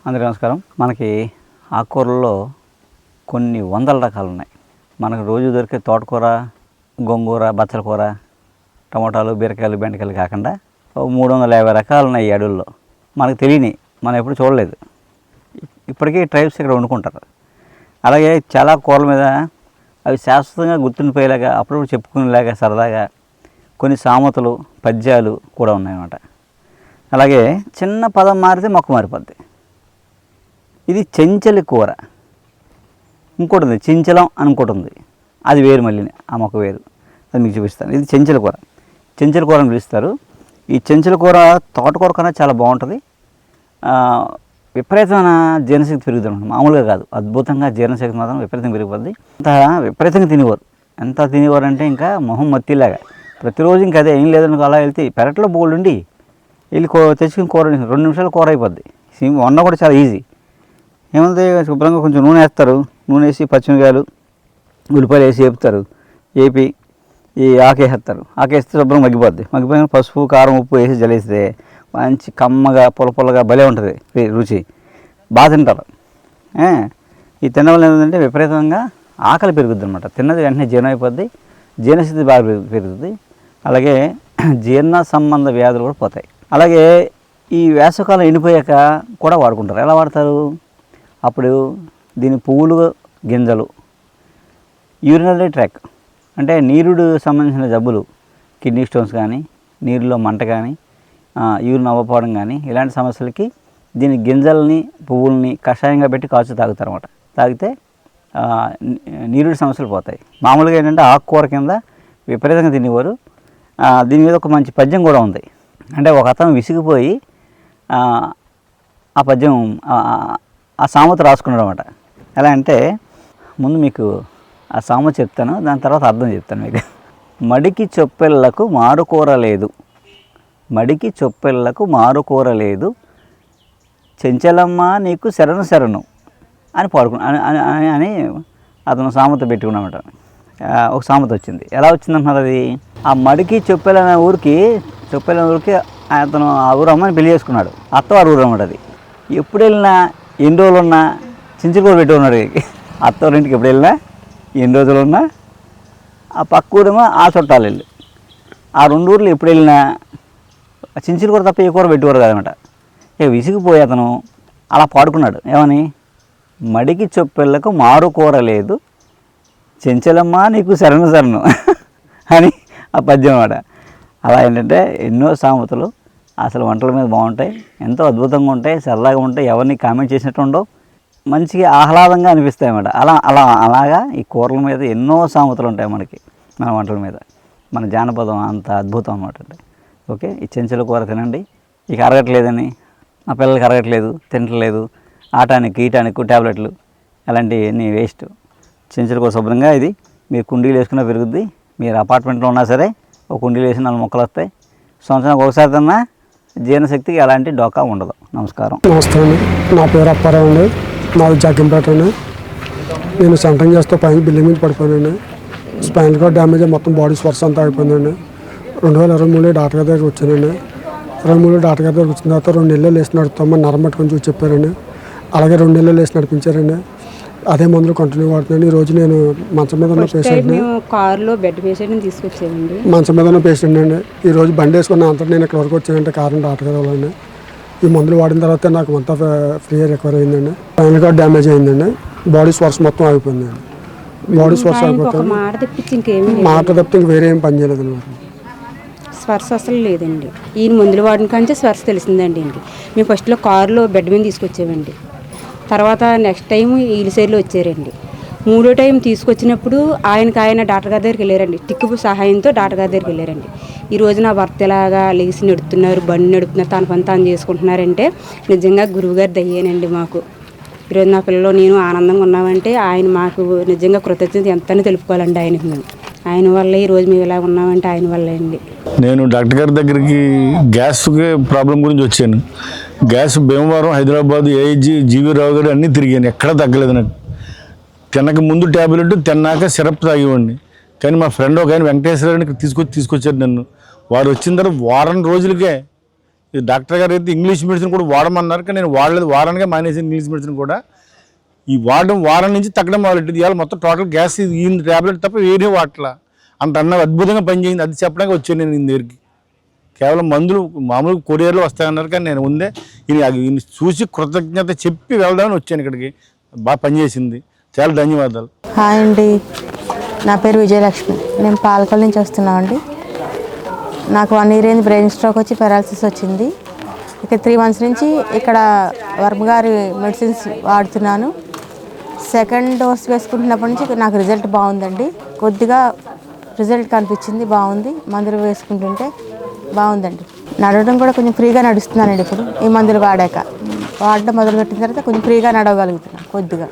అందరికీ నమస్కారం. మనకి ఆకుకూరల్లో కొన్ని వందల రకాలు ఉన్నాయి. మనకు రోజు దొరికే తోటకూర, గోంగూర, బచ్చల కూర, టమోటాలు, బీరకాయలు, బెండకాయలు కాకుండా 350 రకాలు ఉన్నాయి ఈ అడవుల్లో. మనకు తెలియని, మనం ఎప్పుడు చూడలేదు. ఇప్పటికీ ట్రైబ్స్ ఇక్కడ వండుకుంటారు. అలాగే చాలా కూరల మీద అవి శాశ్వతంగా గుర్తుండిపోయేలాగా అప్పుడప్పుడు చెప్పుకునేలాగా సరదాగా కొన్ని సామెతలు, పద్యాలు కూడా ఉన్నాయన్నమాట. అలాగే చిన్న పదం మారితే మొక్క మారిపోద్ది. ఇది చెంచలి కూర. ఇంకోటి ఉంది చించలం అని ఇంకోటి ఉంది, అది వేరు, మళ్ళీ ఆ మొక్క వేరు, అది మీకు చూపిస్తాను. ఇది చెంచల కూర. చెంచల కూర అని పిలుస్తారు. ఈ చెంచల కూర తోటకూర కన్నా చాలా బాగుంటుంది. విపరీతమైన జీర్ణశక్తి పెరుగుతుంది, మామూలుగా కాదు, అద్భుతంగా జీర్ణశక్తి మాత్రం విపరీతంగా పెరిగిపోద్ది. అంత విపరీతంగా తినేవారు. ఎంత తినేవారు అంటే ఇంకా మొహం మత్తిలాగా ప్రతిరోజు ఇంకా అదే, ఏం లేదనుకో అలా వెళ్తే పెరట్లో బోల్డ్ ఉండి వెళ్ళి తెచ్చుకుని కూర 2 నిమిషాలు కూర అయిపోద్ది. వండ కూడా చాలా ఈజీ. ఏముంది, శుభ్రంగా కొంచెం నూనె వేస్తారు, నూనె వేసి పచ్చిమిరకాయలు, ఉల్లిపాయలు వేసి వేపుతారు. వేపి ఈ ఆకేస్తారు, ఆకేస్తే శుభ్రంగా మగ్గిపోద్ది. మగ్గిపోయిన పసుపు, కారం, ఉప్పు వేసి జలేస్తే మంచి కమ్మగా పుల్లగా భలే ఉంటుంది రుచి. బాగా తింటారు. ఈ తినడం వల్ల ఏంటంటే విపరీతంగా ఆకలి పెరుగుద్ది అనమాట. తిన్నది వెంటనే జీర్ణం అయిపోద్ది, జీర్ణశక్తి బాగా పెరుగుతుంది. అలాగే జీర్ణ సంబంధ వ్యాధులు కూడా పోతాయి. అలాగే ఈ వేసవకాలం ఎండిపోయాక కూడా వాడుకుంటారు. ఎలా వాడతారు? అప్పుడు దీని పువ్వులు, గింజలు, యూరినరీ ట్రాక్ అంటే నీరుడు సంబంధించిన జబ్బులు, కిడ్నీ స్టోన్స్ కానీ, నీరులో మంట కానీ, యూరిన్ అవ్వకపోవడం కానీ, ఇలాంటి సమస్యలకి దీని గింజల్ని, పువ్వుల్ని కషాయంగా పెట్టి కాచు తాగుతారు అన్నమాట. తాగితే నీరుడి సమస్యలు పోతాయి. మామూలుగా ఏంటంటే ఆకుకూర కింద విపరీతంగా తినేవారు. దీని మీద ఒక మంచి పద్యం కూడా ఉంది. అంటే ఒక అతను విసిగిపోయి ఆ పద్యం, ఆ సామెత రాసుకున్నాడు అనమాట. ఎలా అంటే, ముందు మీకు ఆ సామెత చెప్తాను, దాని తర్వాత అర్థం చెప్తాను మీకు. మడికి చొప్పెళ్లకు మారుకూర లేదు, మడికి చొప్పెళ్లకు మారుకూర లేదు, చెంచలమ్మ నీకు శరణు అని అని అతను సామెత పెట్టుకున్నామట. ఒక సామెత వచ్చింది. ఎలా వచ్చిందంటున్నారు అది? ఆ మడికి చొప్పెల ఊరికి అతను ఆ ఊరు అమ్మని పెళ్లి చేసుకున్నాడు. అత్తవారు ఊరు అన్నమాట అది. ఎప్పుడు వెళ్ళినా, ఎన్ని రోజులు ఉన్నా చించుకూర పెట్టుకున్నాడు. అత్తవారింటికి ఎప్పుడు వెళ్ళినా, ఎన్ని రోజులు ఉన్నా ఆ పక్క ఊరేమో ఆ చుట్టాలు వెళ్ళి, ఆ 2 ఊర్లు ఎప్పుడు వెళ్ళినా చించుకూర తప్ప ఏ కూర పెట్టుకోరు కదనమాట. ఇక విసిగిపోయి అతను అలా పాడుకున్నాడు. ఏమని? మడికి చొప్పెళ్లకు మారుకూర లేదు, చెంచలమ్మ నీకు శరణు అని ఆ పద్యం అన్నమాట. అలా ఏంటంటే ఎన్నో సామెతలు అసలు వంటల మీద బాగుంటాయి, ఎంతో అద్భుతంగా ఉంటాయి, సరదాగా ఉంటాయి, ఎవరిని కామెంట్ చేసినట్టు ఉండవు, మంచిగా ఆహ్లాదంగా అనిపిస్తాయి అన్నమాట. అలాగా ఈ కూరల మీద ఎన్నో సామెతలు ఉంటాయి మనకి, మన వంటల మీద. మన జానపదం అంత అద్భుతం అన్నమాట. అంటే ఓకే, ఈ చెంచల కూర తినండి. ఇక అరగట్లేదని, మా పిల్లలకి అరగట్లేదు, తినట్లేదు, ఆటానికి ఈటానికి ట్యాబ్లెట్లు అలాంటివన్నీ వేస్ట్. చెంచల కూర శుభ్రంగా ఇది మీరు కుండీలు వేసుకున్నా పెరుగుద్ది. మీరు అపార్ట్మెంట్లో ఉన్నా సరే ఒక కుండీలు వేసి 4 మొక్కలు వస్తాయి. సంవత్సరానికి ఒకసారి తిన్నా జీర్ణశక్తికి ఎలాంటి డోకా ఉండదు. నమస్కారం. నమస్తే అండి, నా పేరు అప్పారావు అండి, నాది జగ్గంపేట అండి. నేను సెంటరింగ్ చేస్తే పైన బిల్డింగ్ మీద పడిపోయానండి. స్పైనల్ కార్డ్ డ్యామేజ్ అయ్యి మొత్తం బాడీ స్వర్స్ అంతా అయిపోయిందండి. 2023 డాక్టర్ గారి దగ్గరికి వచ్చానండి. 23 డాక్టర్ గారి దగ్గరికి వచ్చిన తర్వాత 2 నెలలు వేసి నడుపుతామని నరం పట్టుకొని చూసి చెప్పారండి. అలాగే 2 నెలలు వేసి నడిపించారండి. అదే మందులు కంటిన్యూ వాడుతున్నాను. ఈరోజు నేను మంచం మీద ఉన్న పేషెంట్ని, కారులో బెడ్ పేషెంట్ని తీసుకొచ్చానండి. మంచం మీద ఉన్న పేషెంట్ అండి. ఈరోజు బండి వేసుకున్న అంతా నేను ఇక్కడ వరకు వచ్చానంటే కారణం డాక్టర్ గారు వాళ్ళండి. ఈ మందులు వాడిన తర్వాత నాకు అంతా ఫ్రీ రికవర్ అయిందండి. స్పైనల్ కార్డ్ డ్యామేజ్ అయిందండి, బాడీ స్వర్స్ మొత్తం అయిపోయిందండి. బాడీ స్వర్స్ అయిపోతుంది, మాట తప్పితే ఇంక వేరే ఏం పని చేయలేదు అనమాట. స్వర్స్ అసలు లేదండి. ఈయన మందులు వాడిన కానీ స్వర్స్ తెలిసిందండి. ఇంక మేము ఫస్ట్లో కారులో బెడ్ మీద తీసుకొచ్చామండి. తర్వాత నెక్స్ట్ టైం ఈలిసేర్లో వచ్చారండి. 3వ టైం తీసుకొచ్చినప్పుడు ఆయన డాక్టర్ గారి దగ్గరికి వెళ్ళారండి. టిక్కు సహాయంతో డాక్టర్ గారి దగ్గరికి వెళ్ళారండి. ఈరోజు నా భర్త ఎలాగా లేచి నడుపుతున్నారు, బండి నడుపుతున్నారు, తన పని తాను చేసుకుంటున్నారంటే నిజంగా గురువుగారు దయ్యేనండి మాకు. ఈరోజు నా పిల్లలు నేను ఆనందంగా ఉన్నామంటే ఆయన మాకు నిజంగా కృతజ్ఞత ఎంతని తెలుపుకోవాలండి ఆయనకి. మేము ఆయన వల్ల ఈరోజు మేము ఇలా ఉన్నామంటే ఆయన వల్లే అండి. నేను డాక్టర్ గారి దగ్గరికి గ్యాస్ ప్రాబ్లం గురించి వచ్చాను. Gas Bhimavaram, Hyderabad, AIG, GV Rao గారు అన్నీ తిరిగాను, ఎక్కడా తగ్గలేదు నాకు. తినక ముందు ట్యాబ్లెట్, తిన్నాక సిరప్ తాగివ్వండి. కానీ మా ఫ్రెండ్ ఒక ఆయన వెంకటేశ్వర గారిని తీసుకొచ్చారు నన్ను. వారు వచ్చిన తర్వాత వారం రోజులకే ఈ డాక్టర్ గారు అయితే ఇంగ్లీష్ మెడిసిన్ కూడా వాడమన్నారు, కానీ నేను వాడలేదు. వారానికే మానేసి ఇంగ్లీష్ మెడిసిన్ కూడా ఈ వారం నుంచి తగ్గడం మొదలెట్టింది. ఇవాళ మొత్తం టోటల్ గ్యాస్ ఈ ట్యాబ్లెట్ తప్ప వేరే వాటలా అంత అద్భుతంగా పనిచేయింది. అది చెప్పడానికి వచ్చాను నేను ఈయన దగ్గరికి. కేవలం మందులు మామూలు కొరియర్లో వస్తాయన్నారు, కానీ నేను ముందే ఈయన చూసి కృతజ్ఞత చెప్పి వెళ్దామని వచ్చాను ఇక్కడికి. బాగా పనిచేసింది, చాలా ధన్యవాదాలు. హాయ్ అండి, నా పేరు విజయలక్ష్మి. నేను పాలకొల్లు నుంచి వస్తున్నామండి. నాకు 1 year అయింది బ్రెయిన్ స్ట్రోక్ వచ్చి పెరాలసిస్ వచ్చింది. ఇక 3 months నుంచి ఇక్కడ వర్మ గారి మెడిసిన్స్ వాడుతున్నాను. 2nd dose వేసుకుంటున్నప్పటి నుంచి నాకు రిజల్ట్ బాగుందండి. కొద్దిగా రిజల్ట్ కనిపించింది, బాగుంది. మందులు వేసుకుంటుంటే బాగుందండి. నడవడం కూడా కొంచెం ఫ్రీగా నడుస్తున్నానండి. ఇప్పుడు ఈ మందులు వాడడం మొదలుపెట్టిన తర్వాత కొంచెం ఫ్రీగా నడవగలుగుతున్నాను కొద్దిగా.